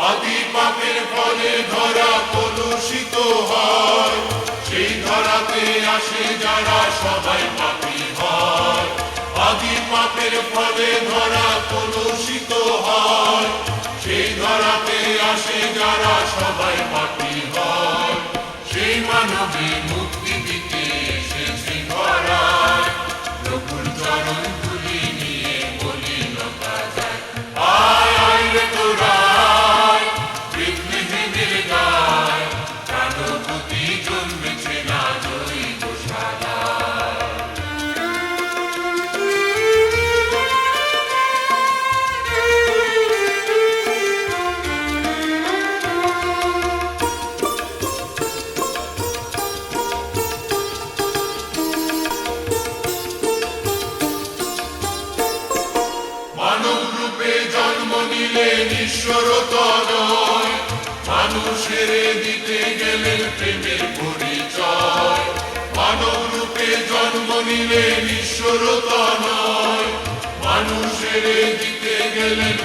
আদি পাপের ফলে ধরা কলুষিত হয়, সেই ধরাতে আসে যারা সবাই পাপী হয়। আদি পাপের ফলে ধরা কলুষিত হয়, সেই ধরাতে আসে যারা সবাই পাপী হয়। সেই মানবী মুক্তি দিতে এসেছে ধরায়, প্রভুর চরণ ধুলি নিয়ে মলিনতা যায়। আয় আয় রে তোরা জন্মেছে না জৈবশালা। মানব রূপে জন্ম নিলেন ঈশ্বরতা নয়, মানুষের দিতে গেলেন প্রেমের পরিচয়। মানব রূপে জন্ম নিলেন ঈশ্বরতা নয়, মানুষের দিতে গেলেন